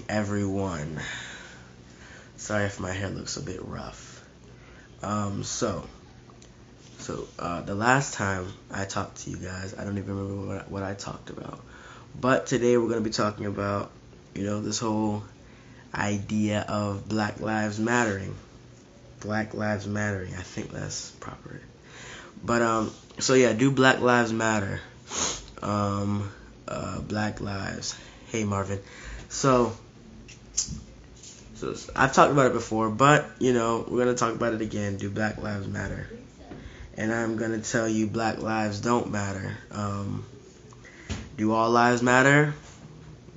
everyone. Sorry if my hair looks a bit rough. So the last time I talked to you guys, I don't even remember what I talked about. But today we're going to be talking about, this whole idea of Black Lives Mattering. Black Lives Mattering. I think that's proper. But, so yeah, do Black Lives Matter? Black Lives. Hey, Marvin. So I've talked about it before, but, we're going to talk about it again. Do Black Lives Matter? And I'm going to tell you Black lives don't matter. Do all lives matter?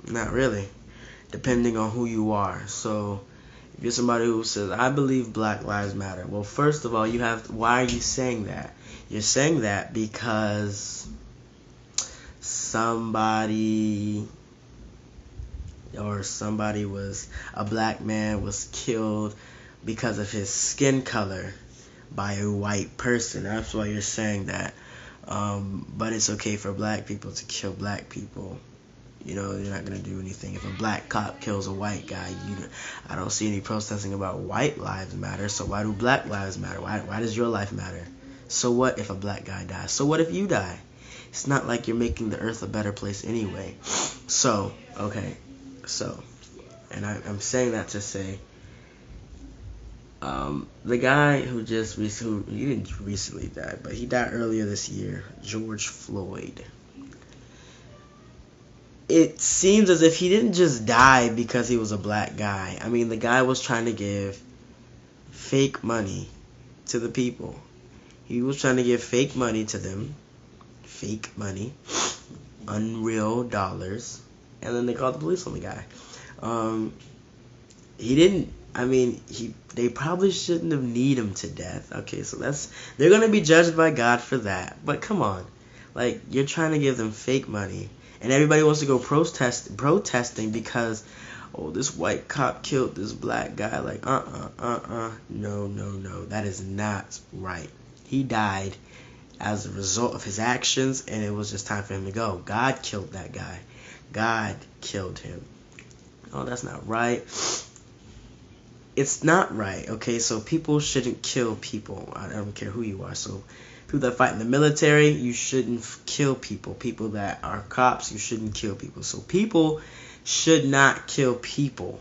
Not really, depending on who you are. So if you're somebody who says, I believe Black lives matter, well, first of all, why are you saying that? You're saying that because a black man was killed because of his skin color by a white person. That's why you're saying that. But it's okay for black people to kill black people. You're not going to do anything. If a black cop kills a white guy, I don't see any protesting about white lives matter. So why do black lives matter? Why does your life matter? So what if a black guy dies? So what if you die? It's not like you're making the earth a better place anyway. So, okay. So, and I'm saying that to say, the guy who he didn't recently die, but he died earlier this year, George Floyd. It seems as if he didn't just die because he was a black guy. I mean, the guy was trying to give fake money to the people. He was trying to give fake money to them. Fake money. Unreal dollars. And then they called the police on the guy. They probably shouldn't have kneed him to death. Okay, so they're going to be judged by God for that. But come on. Like, you're trying to give them fake money. And everybody wants to go protesting because, this white cop killed this black guy. Like, no. That is not right. He died as a result of his actions, and it was just time for him to go. God killed that guy. God killed him. Oh, that's not right. It's not right, okay? So people shouldn't kill people. I don't care who you are. So people that fight in the military, you shouldn't kill people. People that are cops, you shouldn't kill people. So people should not kill people.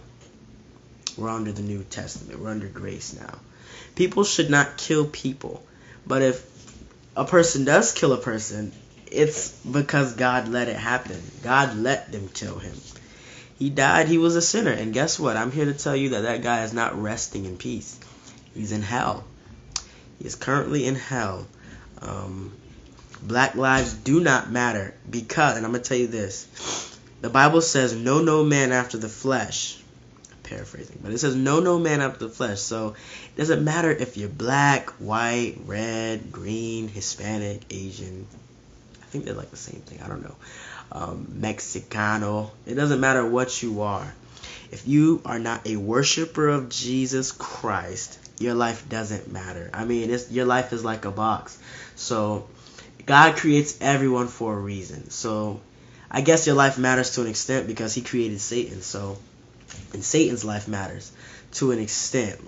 We're under the New Testament. We're under grace now. People should not kill people. But if a person does kill a person, it's because God let it happen. God let them kill him. He died. He was a sinner. And guess what? I'm here to tell you that guy is not resting in peace. He's in hell. He is currently in hell. Black lives do not matter because, and I'm going to tell you this, the Bible says, know no man after the flesh. Paraphrasing, but it says, know no man after the flesh. So it doesn't matter if you're black, white, red, green, Hispanic, Asian. I think they're like the same thing. I don't know. Mexicano. It doesn't matter what you are. If you are not a worshiper of Jesus Christ, your life doesn't matter. I mean, your life is like a box. So God creates everyone for a reason. So I guess your life matters to an extent because he created Satan. So, and Satan's life matters to an extent,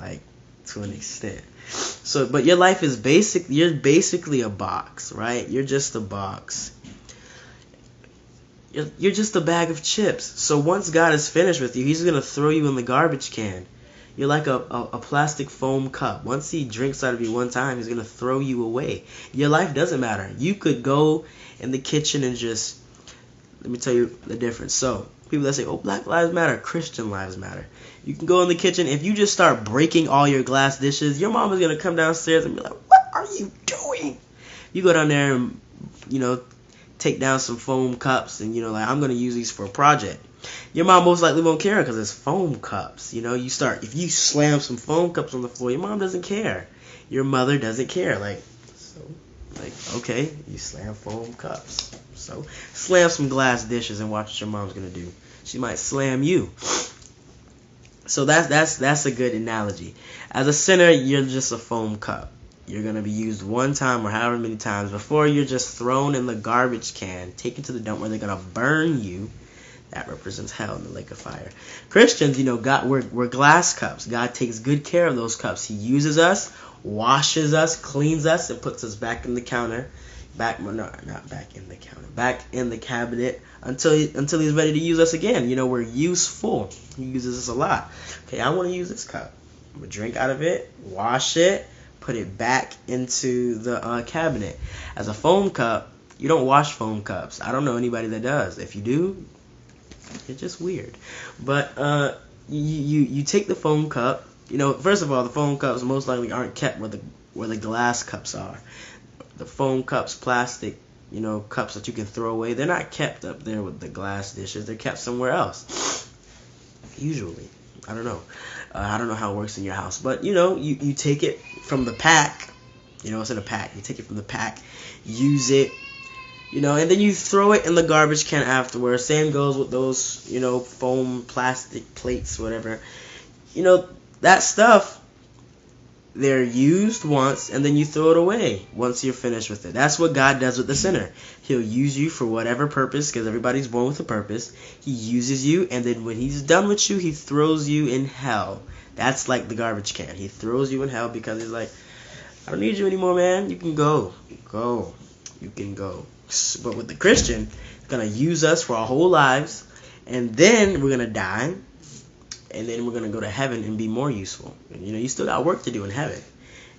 So, but your life is you're basically a box, right? You're just a box. You're just a bag of chips. So once God is finished with you, he's going to throw you in the garbage can. You're like a plastic foam cup. Once he drinks out of you one time, he's going to throw you away. Your life doesn't matter. You could go in the kitchen and just, let me tell you the difference. So people that say, Black lives matter, Christian lives matter. You can go in the kitchen. If you just start breaking all your glass dishes, your mom is going to come downstairs and be like, what are you doing? You go down there and, take down some foam cups and, I'm going to use these for a project. Your mom most likely won't care because it's foam cups. If you slam some foam cups on the floor, your mom doesn't care. Your mother doesn't care. Okay, you slam foam cups. So slam some glass dishes and watch what your mom's going to do. She might slam you. So that's a good analogy. As a sinner, you're just a foam cup. You're going to be used one time or however many times before you're just thrown in the garbage can, taken to the dump where they're going to burn you. That represents hell in the lake of fire. Christians, God, we're glass cups. God takes good care of those cups. He uses us, washes us, cleans us, and puts us back in the counter. Back in the cabinet until he's ready to use us again. We're useful. He uses us a lot. Okay, I want to use this cup. I'm going to drink out of it, wash it, put it back into the cabinet. As a foam cup, you don't wash foam cups. I don't know anybody that does. If you do, it's just weird. But you take the foam cup. First of all, the foam cups most likely aren't kept where the glass cups are. The foam cups, plastic, cups that you can throw away, they're not kept up there with the glass dishes. They're kept somewhere else. Usually. I don't know. I don't know how it works in your house. But, you take it from the pack. It's in a pack. You take it from the pack, use it, and then you throw it in the garbage can afterwards. Same goes with those, foam, plastic plates, whatever. That stuff, they're used once, and then you throw it away once you're finished with it. That's what God does with the sinner. He'll use you for whatever purpose, because everybody's born with a purpose. He uses you, and then when he's done with you, he throws you in hell. That's like the garbage can. He throws you in hell because he's like, I don't need you anymore, man. You can go. You can go. But with the Christian, he's going to use us for our whole lives, and then we're going to die. And then we're going to go to heaven and be more useful. And, you still got work to do in heaven.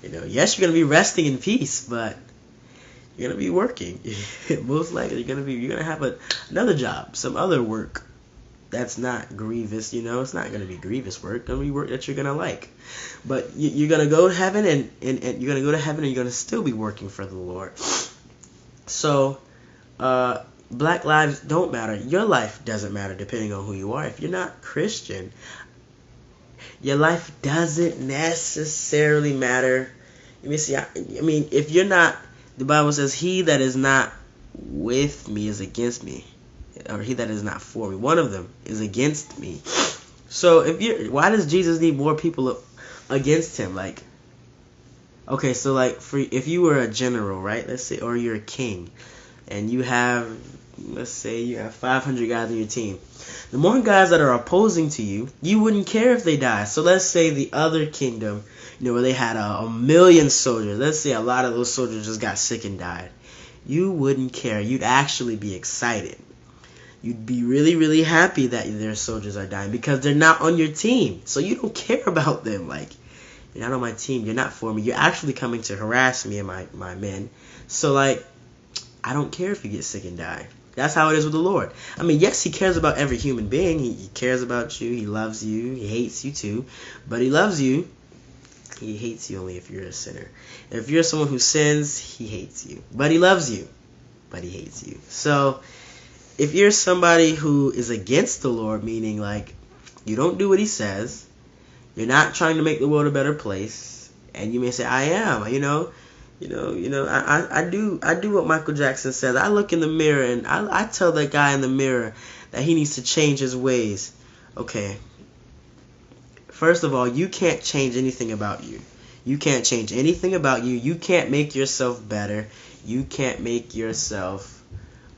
Yes, you're going to be resting in peace, but you're going to be working. Most likely, you're going to have another job, some other work that's not grievous. It's not going to be grievous work. It's going to be work that you're going to like. But you're going to go to heaven, and you're going to go to heaven, and you're going to still be working for the Lord. So, Black lives don't matter. Your life doesn't matter depending on who you are. If you're not Christian, your life doesn't necessarily matter. Let me see. If you're not, the Bible says, he that is not with me is against me. Or he that is not for me. One of them is against me. So why does Jesus need more people against him? If you were a general, right? Let's say, or you're a king, and let's say you have 500 guys on your team. The more guys that are opposing to you, you wouldn't care if they die. So let's say the other kingdom, where they had a million soldiers. Let's say a lot of those soldiers just got sick and died. You wouldn't care. You'd actually be excited. You'd be really, really happy that their soldiers are dying because they're not on your team. So you don't care about them. You're not on my team. You're not for me. You're actually coming to harass me and my men. So, I don't care if you get sick and die. That's how it is with the Lord. Yes, he cares about every human being. He cares about you. He loves you. He hates you too. But he loves you. He hates you only if you're a sinner. If you're someone who sins, he hates you. But he loves you. But he hates you. So, if you're somebody who is against the Lord, meaning you don't do what he says, you're not trying to make the world a better place, and you may say, I am, I do what Michael Jackson says. I look in the mirror and I tell that guy in the mirror that he needs to change his ways. Okay. First of all, you can't change anything about you. You can't change anything about you. You can't make yourself better. You can't make yourself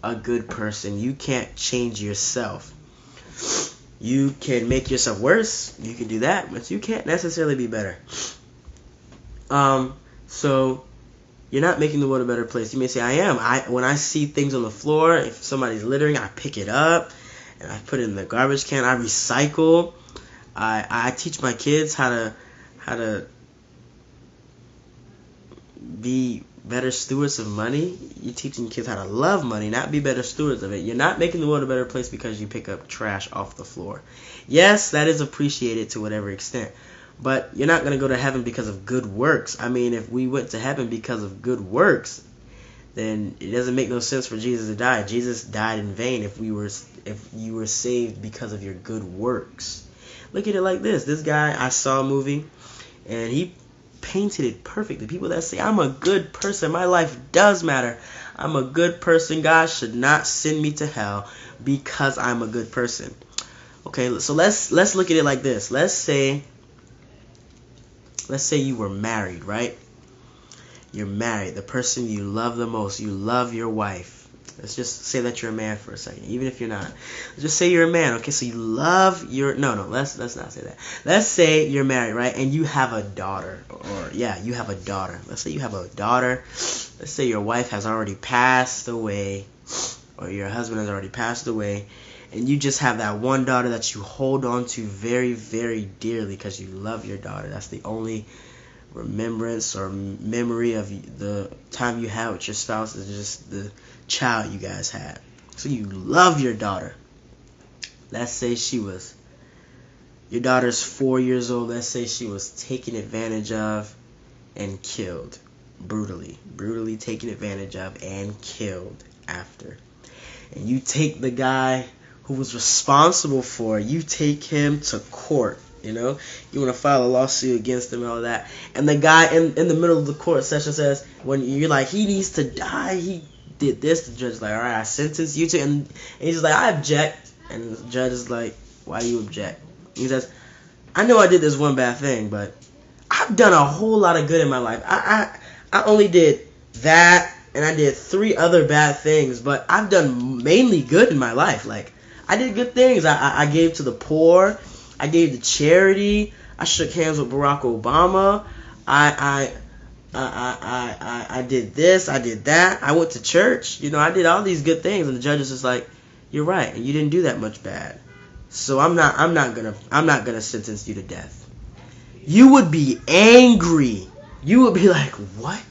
a good person. You can't change yourself. You can make yourself worse. You can do that, but you can't necessarily be better. So you're not making the world a better place. You may say, I am. When I see things on the floor, if somebody's littering, I pick it up and I put it in the garbage can. I recycle. I teach my kids how to be better stewards of money. You're teaching kids how to love money, not be better stewards of it. You're not making the world a better place because you pick up trash off the floor. Yes, that is appreciated to whatever extent. But you're not going to go to heaven because of good works. If we went to heaven because of good works, then it doesn't make no sense for Jesus to die. Jesus died in vain if you were saved because of your good works. Look at it like this. This guy, I saw a movie, and he painted it perfectly. People that say, I'm a good person, my life does matter, I'm a good person, God should not send me to hell because I'm a good person. Okay, so let's look at it like this. Let's say you were married, right? You're married, the person you love the most, you love your wife, Let's just say that you're a man for a second, even if you're not. Just say you're a man, okay? So you love your let's not say that. Let's say you're married, right? And you have a daughter, you have a daughter. Let's say you have a daughter. Let's say your wife has already passed away, or your husband has already passed away, and you just have that one daughter that you hold on to very, very dearly because you love your daughter. That's the only remembrance or memory of the time you had with your spouse is just the child you guys had. So you love your daughter. Let's say your daughter's 4 years old. Let's say she was taken advantage of and killed brutally taken advantage of and killed after. And you take the guy who was responsible for it, you take him to court. You want to file a lawsuit against him and all that. And the guy in the middle of the court session says, when you're like, he needs to die, he did this, the judge is like, all right, I sentence you to, and he's like, I object. And the judge is like, why do you object? He says, I know I did this one bad thing, but I've done a whole lot of good in my life. I only did that, and I did 3 other bad things, but I've done mainly good in my life. Like, I did good things. I gave to the poor. I gave to charity. I shook hands with Barack Obama. I did this. I did that. I went to church. I did all these good things, and the judge is just like, you're right, and you didn't do that much bad. So I'm not gonna sentence you to death. You would be angry. You would be like, what?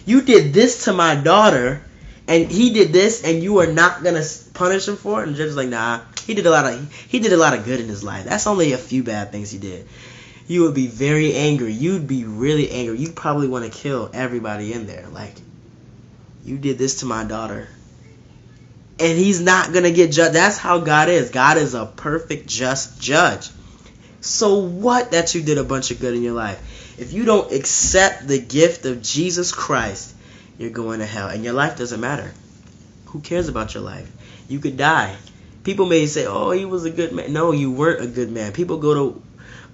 You did this to my daughter, and he did this, and you are not gonna punish him for it? And the judge is like, nah. He did a lot of good in his life. That's only a few bad things he did. You would be very angry. You'd be really angry. You'd probably want to kill everybody in there. Like, you did this to my daughter. And he's not going to get judged. That's how God is. God is a perfect, just judge. So what that you did a bunch of good in your life? If you don't accept the gift of Jesus Christ, you're going to hell. And your life doesn't matter. Who cares about your life? You could die. People may say, oh, he was a good man. No, you weren't a good man. People go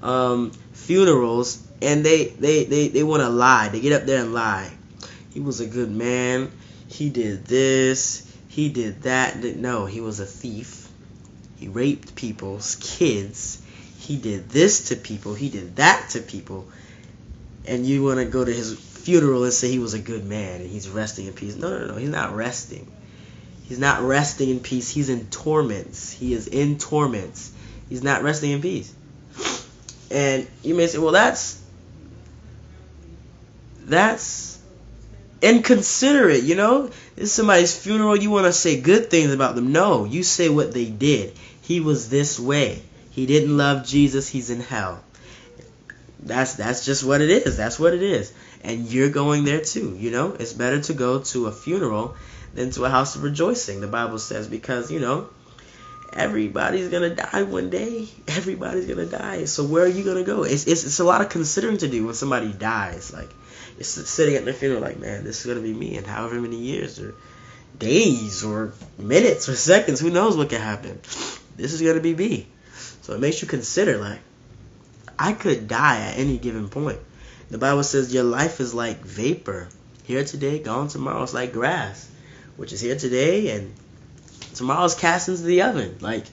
to funerals and they want to lie. They get up there and lie. He was a good man. He did this. He did that. No, he was a thief. He raped people's kids. He did this to people. He did that to people. And you want to go to his funeral and say he was a good man and he's resting in peace. No. He's not resting. He's not resting in peace. He's in torments. He is in torments. He's not resting in peace. And you may say, well, that's inconsiderate, This is somebody's funeral. You want to say good things about them. No, you say what they did. He was this way. He didn't love Jesus. He's in hell. That's just what it is. That's what it is. And you're going there too, It's better to go to a funeral than to a house of rejoicing, the Bible says, because, everybody's going to die one day. Everybody's going to die. So where are you going to go? It's a lot of considering to do when somebody dies. Like, it's sitting at their funeral like, man, this is going to be me in however many years or days or minutes or seconds. Who knows what can happen? This is going to be me. So it makes you consider, like, I could die at any given point. The Bible says your life is like vapor. Here today, gone tomorrow. It's like grass, which is here today and tomorrow's cast into the oven. Like,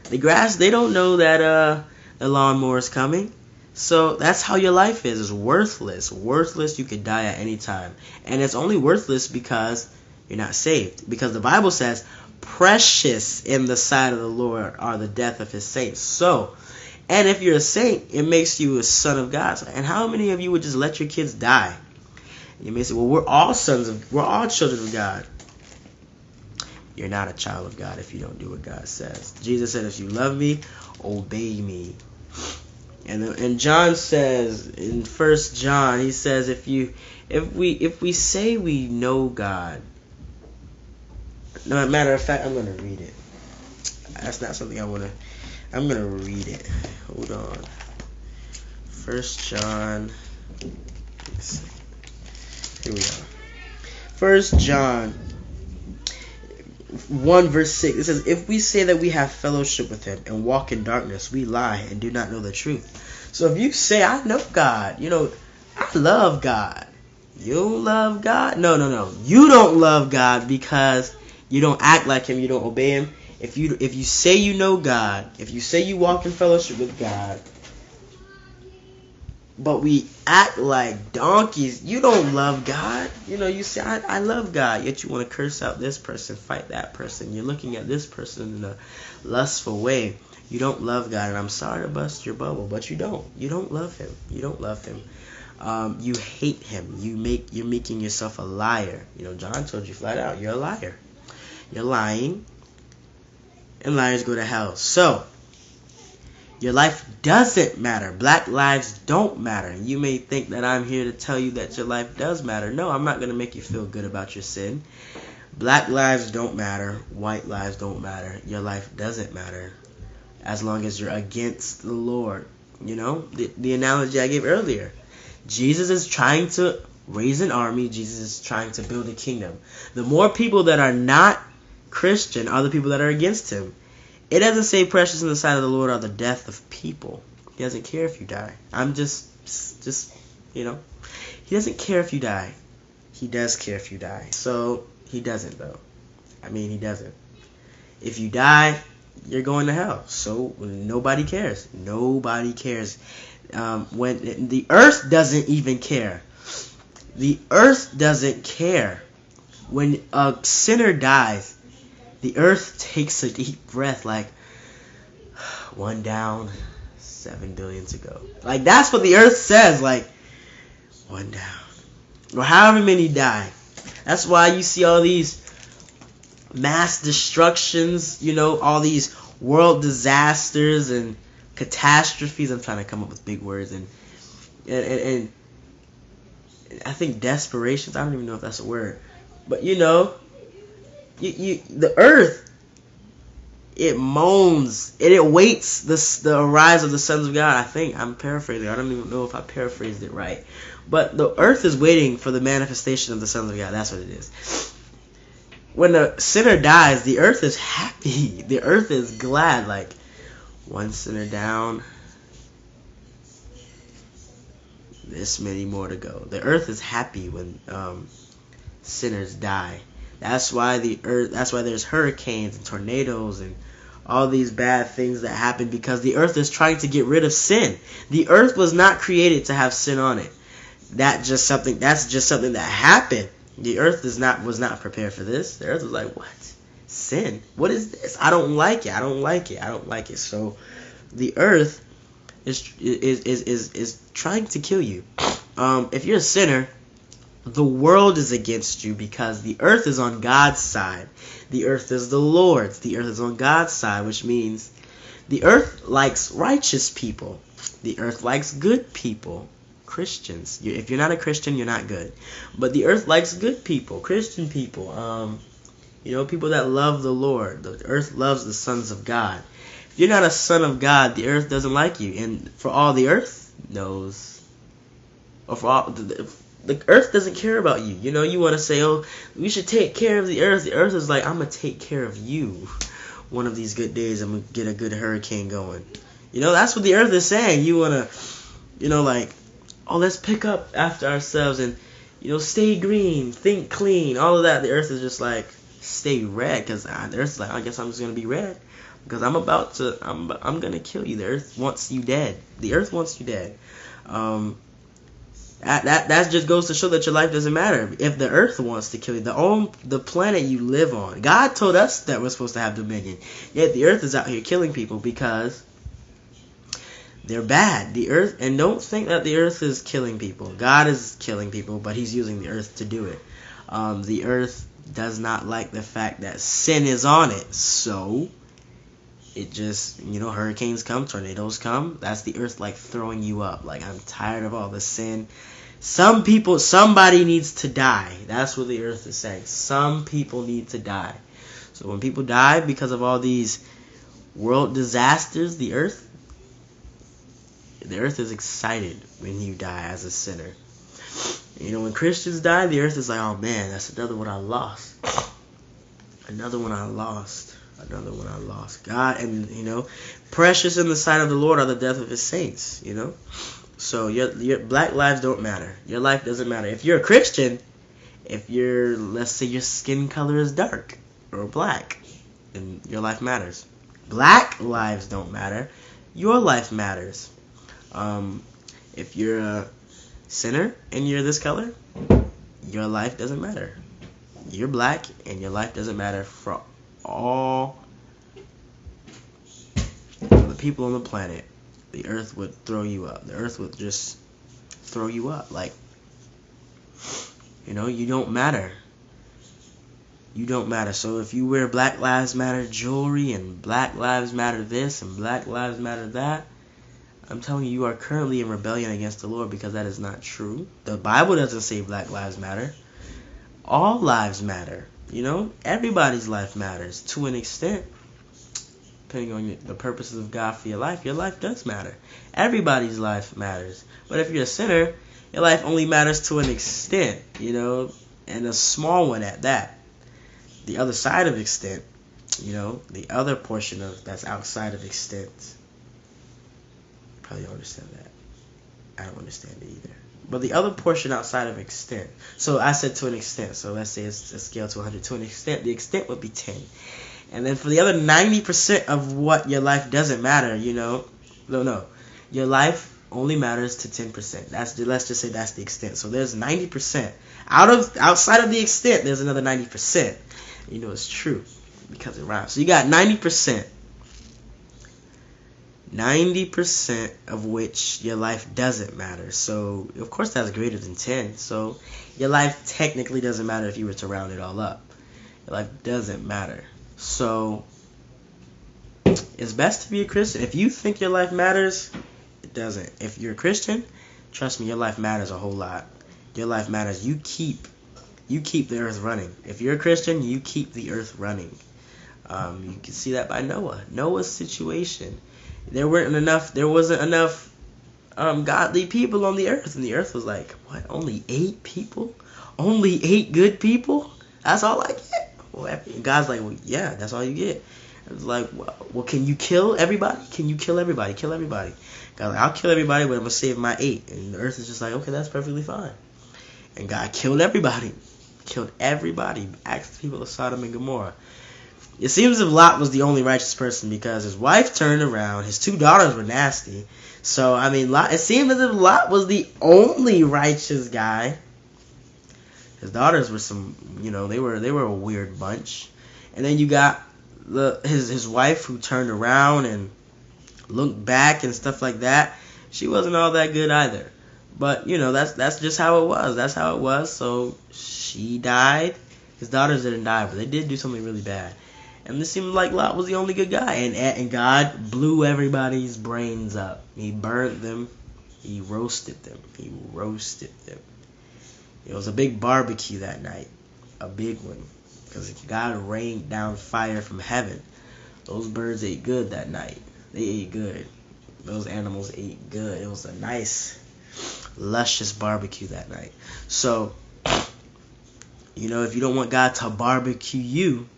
the grass, they don't know that the lawnmower is coming. So that's how your life is. It's worthless. Worthless. You could die at any time. And it's only worthless because you're not saved. Because the Bible says, precious in the sight of the Lord are the death of his saints. So, and if you're a saint, it makes you a son of God. And how many of you would just let your kids die? You may say, well, we're all children of God. You're not a child of God if you don't do what God says. Jesus said, if you love me, obey me. And John says in 1 John, he says, if we say we know God, no matter of fact, I'm going to read it. That's not something I'm going to read it. Hold on. 1 John. Here we are. 1 John 1 verse 6. It says, if we say that we have fellowship with him and walk in darkness, we lie and do not know the truth. So if you say, I know God, I love God. You don't love God? No. You don't love God because You don't act like him. You don't obey him. If you say you know God, if you say you walk in fellowship with God, but we act like donkeys, you don't love God. You say, I love God, yet you want to curse out this person, fight that person. You're looking at this person in a lustful way. You don't love God, and I'm sorry to bust your bubble, but you don't. You don't love him. You don't love him. You hate him. You're making yourself a liar. John told you flat out, you're a liar. You're lying, and liars go to hell. So, your life doesn't matter. Black lives don't matter. You may think that I'm here to tell you that your life does matter. No, I'm not going to make you feel good about your sin. Black lives don't matter. White lives don't matter. Your life doesn't matter as long as you're against the Lord. The analogy I gave earlier. Jesus is trying to raise an army. Jesus is trying to build a kingdom. The more people that are not Christian are the people that are against him. It doesn't say precious in the sight of the Lord are the death of people. He doesn't care if you die. He doesn't care if you die. He does care if you die. So, he doesn't though. He doesn't. If you die, you're going to hell. So, nobody cares. Nobody cares. When the earth doesn't even care. The earth doesn't care. When a sinner dies, the earth takes a deep breath like, one down, 7 billion to go. Like, that's what the earth says, like, one down. Or however many die. That's why you see all these mass destructions, all these world disasters and catastrophes. I'm trying to come up with big words. And I think desperations, I don't even know if that's a word. But, the earth, it moans, and it waits the rise of the sons of God. I think I'm paraphrasing. I don't even know if I paraphrased it right. But the earth is waiting for the manifestation of the sons of God. That's what it is. When a sinner dies, the earth is happy. The earth is glad. Like, one sinner down, this many more to go. The earth is happy when sinners die. That's why there's hurricanes and tornadoes and all these bad things that happen, because the earth is trying to get rid of sin. The earth was not created to have sin on it. That's just something that happened. The earth was not prepared for this. The earth was like, what? Sin? What is this? I don't like it. I don't like it. I don't like it. So the earth is trying to kill you. If you're a sinner, the world is against you, because the earth is on God's side. The earth is the Lord's. The earth is on God's side, which means the earth likes righteous people. The earth likes good people. Christians. If you're not a Christian, you're not good. But the earth likes good people, Christian people. People that love the Lord. The earth loves the sons of God. If you're not a son of God, the earth doesn't like you. And for all the earth knows, or for all the earth doesn't care about you. You want to say, oh, we should take care of the earth. The earth is like, I'm going to take care of you. One of these good days, I'm going to get a good hurricane going. That's what the earth is saying. You want to, like, oh, let's pick up after ourselves and, stay green, think clean, all of that. The earth is just like, stay red, because the earth's like, I guess I'm just going to be red, because I'm going to kill you. The earth wants you dead. The earth wants you dead. That just goes to show that your life doesn't matter. If the earth wants to kill you, the planet you live on, God told us that we're supposed to have dominion. Yet the earth is out here killing people because they're bad. The earth, and don't think that the earth is killing people. God is killing people, but he's using the earth to do it. The earth does not like the fact that sin is on it. So it just, hurricanes come, tornadoes come. That's the earth like throwing you up. Like, I'm tired of all the sin. Somebody needs to die. That's what the earth is saying. Some people need to die. So when people die because of all these world disasters, the earth is excited when you die as a sinner. When Christians die, the earth is like, oh man, that's another one I lost. Another one I lost. Another one I lost. God, and precious in the sight of the Lord are the death of his saints. So your black lives don't matter. Your life doesn't matter. If you're a Christian, let's say your skin color is dark, or black, then your life matters. Black lives don't matter. Your life matters. If you're a sinner and you're this color, your life doesn't matter. You're black and your life doesn't matter for all the people on the planet. The earth would throw you up. The earth would just throw you up. Like, you don't matter. You don't matter. So if you wear Black Lives Matter jewelry and Black Lives Matter this and Black Lives Matter that, I'm telling you, you are currently in rebellion against the Lord, because that is not true. The Bible doesn't say Black Lives Matter. All lives matter. Everybody's life matters to an extent. Depending on the purposes of God for your life does matter. Everybody's life matters. But if you're a sinner, your life only matters to an extent, and a small one at that. The other side of extent, the other portion of that's outside of extent, probably don't understand that. I don't understand it either. But the other portion outside of extent, so I said to an extent, so let's say it's a scale to 100. To an extent, the extent would be 10. And then for the other 90% of what your life doesn't matter, no, your life only matters to 10%. Let's just say that's the extent. So there's 90%. Outside of the extent, there's another 90%. It's true because it rhymes. So you got 90%. 90% of which your life doesn't matter. So, of course, that's greater than 10. So, your life technically doesn't matter if you were to round it all up. Your life doesn't matter. So, it's best to be a Christian. If you think your life matters, it doesn't. If you're a Christian, trust me, your life matters a whole lot. Your life matters. You keep the earth running. If you're a Christian, you keep the earth running. You can see that by Noah's situation. There wasn't enough godly people on the earth, and the earth was like, what? Only 8 people? Only 8 good people? That's all I get? Well, God's like, well, yeah, that's all you get. It's like, well, can you kill everybody? Can you kill everybody? Kill everybody. God's like, I'll kill everybody, but I'm gonna save my 8. And the earth is just like, okay, that's perfectly fine. And God killed everybody. Killed everybody. Asked the people of Sodom and Gomorrah. It seems as if Lot was the only righteous person, because his wife turned around. His 2 daughters were nasty. So, it seemed as if Lot was the only righteous guy. His daughters were they were a weird bunch. And then you got his wife, who turned around and looked back and stuff like that. She wasn't all that good either. But, that's just how it was. That's how it was. So, she died. His daughters didn't die, but they did do something really bad. And it seemed like Lot was the only good guy. And God blew everybody's brains up. He burned them. He roasted them. It was a big barbecue that night. A big one. Because God rained down fire from heaven. Those birds ate good that night. They ate good. Those animals ate good. It was a nice, luscious barbecue that night. So, if you don't want God to barbecue you,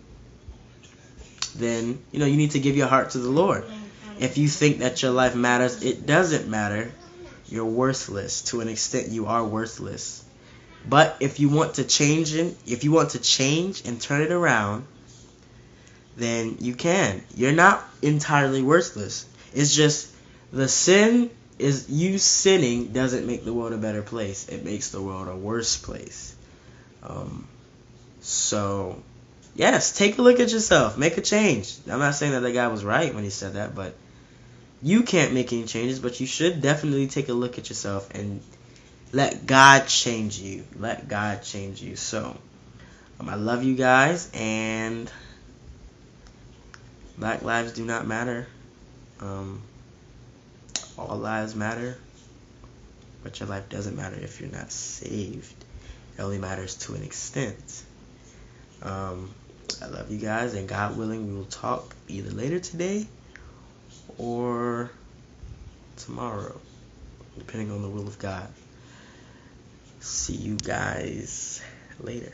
then, you need to give your heart to the Lord. If you think that your life matters, it doesn't matter. You're worthless. To an extent, you are worthless. But if you want to change and turn it around, then you can. You're not entirely worthless. It's just the sin is you sinning doesn't make the world a better place. It makes the world a worse place. So, yes, take a look at yourself. Make a change. I'm not saying that the guy was right when he said that, but you can't make any changes, but you should definitely take a look at yourself and let God change you. Let God change you. So, I love you guys, and Black lives do not matter. All lives matter, but your life doesn't matter if you're not saved. It only matters to an extent. I love you guys, and God willing, we will talk either later today or tomorrow, depending on the will of God. See you guys later.